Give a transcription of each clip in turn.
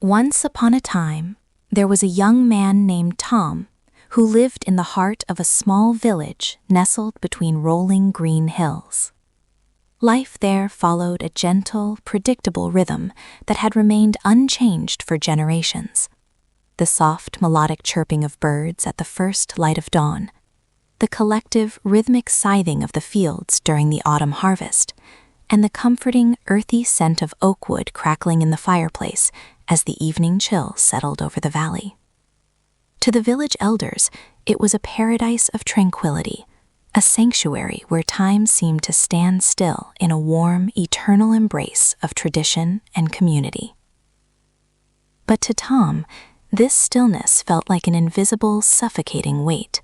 Once upon a time, there was a young man named Tom who lived in the heart of a small village nestled between rolling green hills. Life there followed a gentle, predictable rhythm that had remained unchanged for generations. The soft, melodic chirping of birds at the first light of dawn, the collective, rhythmic scything of the fields during the autumn harvest, and the comforting, earthy scent of oak wood crackling in the fireplace as the evening chill settled over the valley. To the village elders, it was a paradise of tranquility, a sanctuary where time seemed to stand still in a warm, eternal embrace of tradition and community. But to Tom, this stillness felt like an invisible, suffocating weight.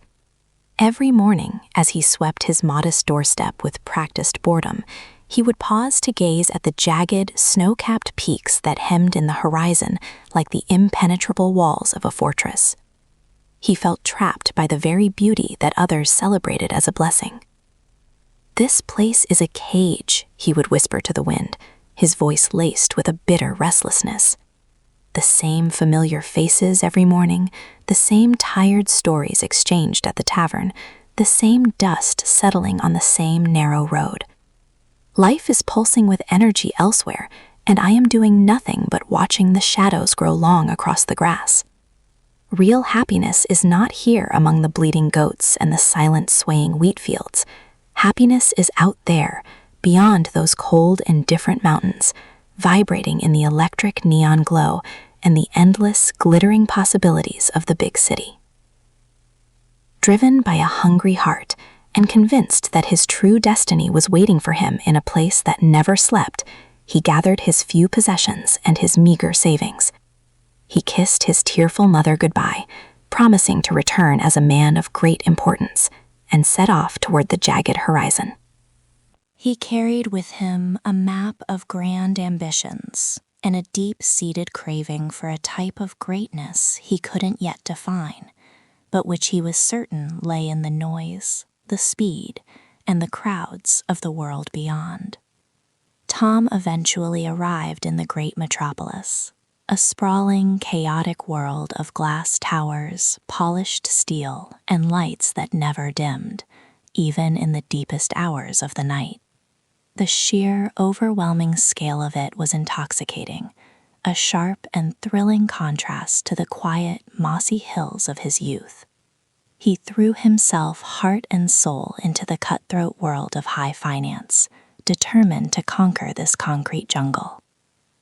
Every morning, as he swept his modest doorstep with practiced boredom, he would pause to gaze at the jagged, snow-capped peaks that hemmed in the horizon like the impenetrable walls of a fortress. He felt trapped by the very beauty that others celebrated as a blessing. "This place is a cage," he would whisper to the wind, his voice laced with a bitter restlessness. The same familiar faces every morning, the same tired stories exchanged at the tavern, the same dust settling on the same narrow road. Life is pulsing with energy elsewhere, and I am doing nothing but watching the shadows grow long across the grass. Real happiness is not here among the bleating goats and the silent swaying wheat fields. Happiness is out there, beyond those cold and different mountains, vibrating in the electric neon glow and the endless, glittering possibilities of the big city. Driven by a hungry heart and convinced that his true destiny was waiting for him in a place that never slept, he gathered his few possessions and his meager savings. He kissed his tearful mother goodbye, promising to return as a man of great importance, and set off toward the jagged horizon. He carried with him a map of grand ambitions and a deep-seated craving for a type of greatness he couldn't yet define, but which he was certain lay in the noise, the speed, and the crowds of the world beyond. Tom eventually arrived in the great metropolis, a sprawling, chaotic world of glass towers, polished steel, and lights that never dimmed, even in the deepest hours of the night. The sheer, overwhelming scale of it was intoxicating, a sharp and thrilling contrast to the quiet, mossy hills of his youth. He threw himself heart and soul into the cutthroat world of high finance, determined to conquer this concrete jungle.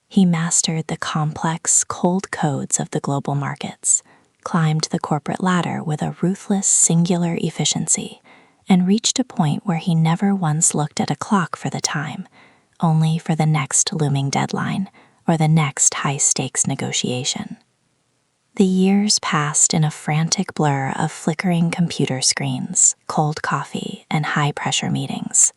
He mastered the complex, cold codes of the global markets, climbed the corporate ladder with a ruthless, singular efficiency, and reached a point where he never once looked at a clock for the time, only for the next looming deadline or the next high-stakes negotiation. The years passed in a frantic blur of flickering computer screens, cold coffee, and high-pressure meetings.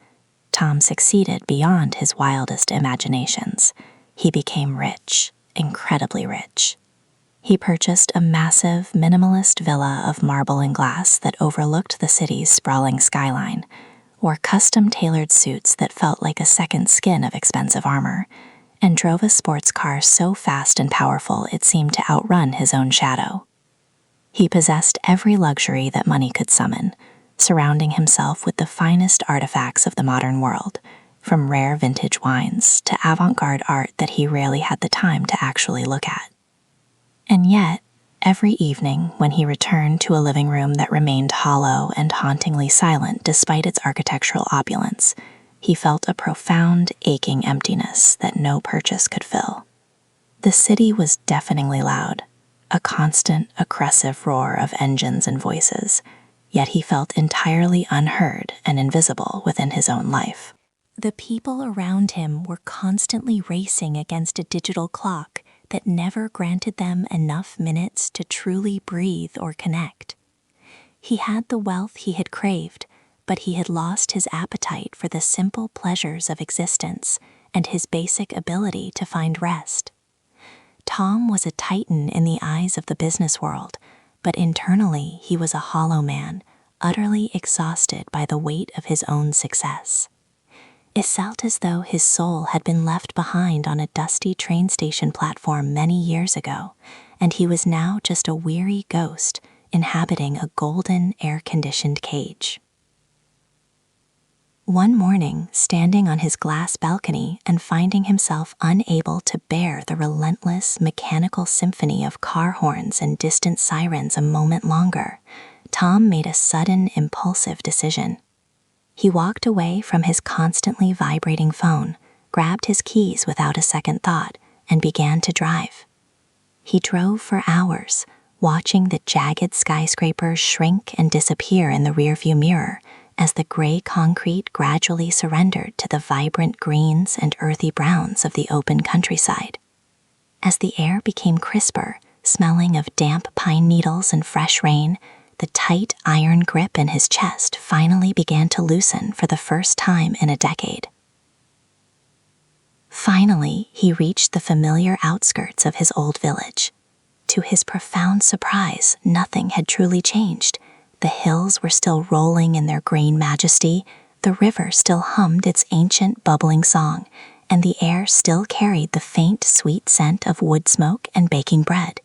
Tom succeeded beyond his wildest imaginations. He became rich, incredibly rich. He purchased a massive, minimalist villa of marble and glass that overlooked the city's sprawling skyline, wore custom-tailored suits that felt like a second skin of expensive armor, and drove a sports car so fast and powerful it seemed to outrun his own shadow. He possessed every luxury that money could summon, surrounding himself with the finest artifacts of the modern world, from rare vintage wines to avant-garde art that he rarely had the time to actually look at. And yet, every evening when he returned to a living room that remained hollow and hauntingly silent despite its architectural opulence, he felt a profound, aching emptiness that no purchase could fill. The city was deafeningly loud, a constant, aggressive roar of engines and voices, yet he felt entirely unheard and invisible within his own life. The people around him were constantly racing against a digital clock that never granted them enough minutes to truly breathe or connect. He had the wealth he had craved, but he had lost his appetite for the simple pleasures of existence and his basic ability to find rest. Tom was a titan in the eyes of the business world, but internally he was a hollow man, utterly exhausted by the weight of his own success. It felt as though his soul had been left behind on a dusty train station platform many years ago, and he was now just a weary ghost inhabiting a golden, air-conditioned cage. One morning, standing on his glass balcony and finding himself unable to bear the relentless, mechanical symphony of car horns and distant sirens a moment longer, Tom made a sudden, impulsive decision. He walked away from his constantly vibrating phone, grabbed his keys without a second thought, and began to drive. He drove for hours, watching the jagged skyscrapers shrink and disappear in the rearview mirror as the gray concrete gradually surrendered to the vibrant greens and earthy browns of the open countryside. As the air became crisper, smelling of damp pine needles and fresh rain, the tight iron grip in his chest finally began to loosen for the first time in a decade. Finally, he reached the familiar outskirts of his old village. To his profound surprise, nothing had truly changed. The hills were still rolling in their green majesty, the river still hummed its ancient bubbling song, and the air still carried the faint, sweet scent of wood smoke and baking bread.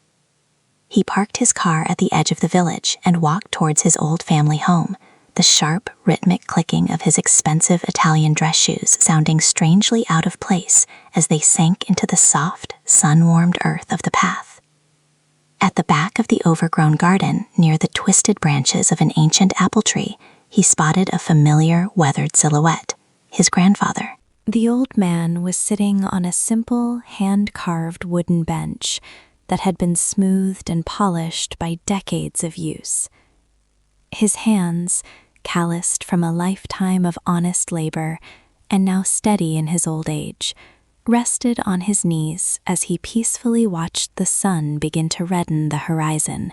He parked his car at the edge of the village and walked towards his old family home, the sharp, rhythmic clicking of his expensive Italian dress shoes sounding strangely out of place as they sank into the soft, sun-warmed earth of the path. At the back of the overgrown garden, near the twisted branches of an ancient apple tree, he spotted a familiar, weathered silhouette, his grandfather. The old man was sitting on a simple, hand-carved wooden bench that had been smoothed and polished by decades of use. His hands, calloused from a lifetime of honest labor and now steady in his old age, rested on his knees as he peacefully watched the sun begin to redden the horizon,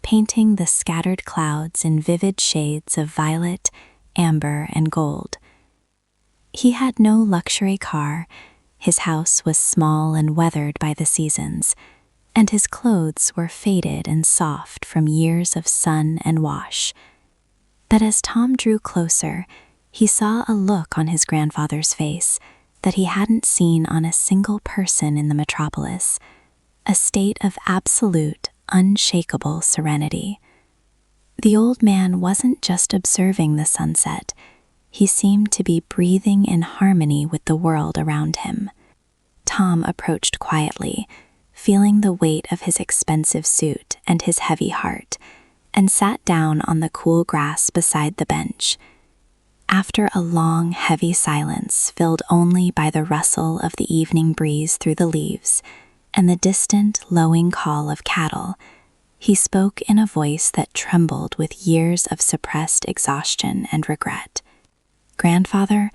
painting the scattered clouds in vivid shades of violet, amber, and gold. He had no luxury car, his house was small and weathered by the seasons, and his clothes were faded and soft from years of sun and wash. But as Tom drew closer, he saw a look on his grandfather's face that he hadn't seen on a single person in the metropolis, a state of absolute, unshakable serenity. The old man wasn't just observing the sunset, he seemed to be breathing in harmony with the world around him. Tom approached quietly, feeling the weight of his expensive suit and his heavy heart, and sat down on the cool grass beside the bench. After a long, heavy silence filled only by the rustle of the evening breeze through the leaves and the distant, lowing call of cattle, he spoke in a voice that trembled with years of suppressed exhaustion and regret. "Grandfather,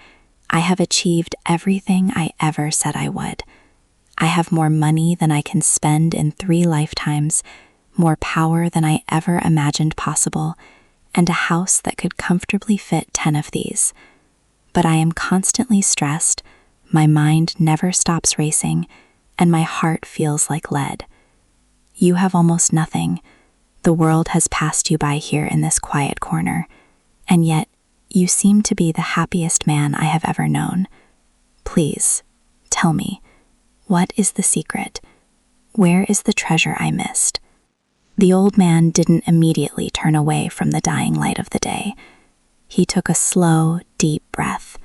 I have achieved everything I ever said I would. I have more money than I can spend in 3 lifetimes, more power than I ever imagined possible, and a house that could comfortably fit 10 of these. But I am constantly stressed, my mind never stops racing, and my heart feels like lead. You have almost nothing. The world has passed you by here in this quiet corner, and yet you seem to be the happiest man I have ever known. Please, tell me, what is the secret? Where is the treasure I missed?" The old man didn't immediately turn away from the dying light of the day. He took a slow, deep breath,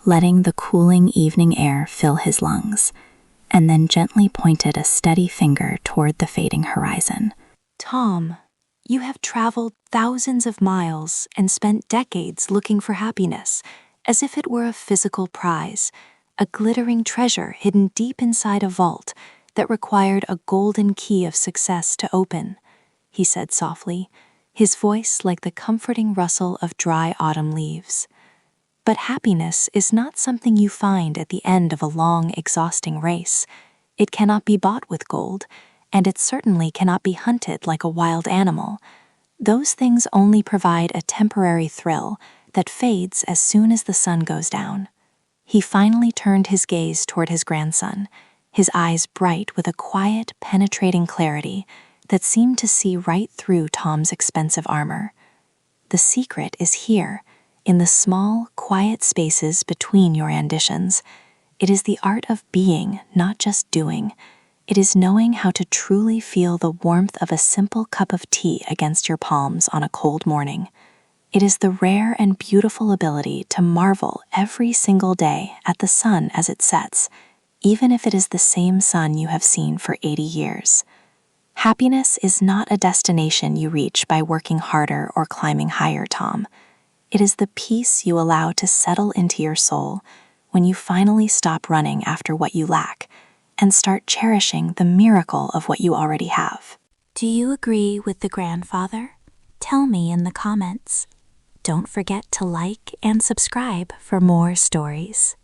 letting the cooling evening air fill his lungs, and then gently pointed a steady finger toward the fading horizon. "Tom, you have traveled thousands of miles and spent decades looking for happiness, as if it were a physical prize, a glittering treasure hidden deep inside a vault that required a golden key of success to open," he said softly, his voice like the comforting rustle of dry autumn leaves. "But happiness is not something you find at the end of a long, exhausting race. It cannot be bought with gold, and it certainly cannot be hunted like a wild animal. Those things only provide a temporary thrill that fades as soon as the sun goes down." He finally turned his gaze toward his grandson, his eyes bright with a quiet, penetrating clarity that seemed to see right through Tom's expensive armor. "The secret is here, in the small, quiet spaces between your ambitions. It is the art of being, not just doing. It is knowing how to truly feel the warmth of a simple cup of tea against your palms on a cold morning. It is the rare and beautiful ability to marvel every single day at the sun as it sets, even if it is the same sun you have seen for 80 years. Happiness is not a destination you reach by working harder or climbing higher, Tom. It is the peace you allow to settle into your soul when you finally stop running after what you lack and start cherishing the miracle of what you already have. Do you agree with the grandfather? Tell me in the comments. Don't forget to like and subscribe for more stories.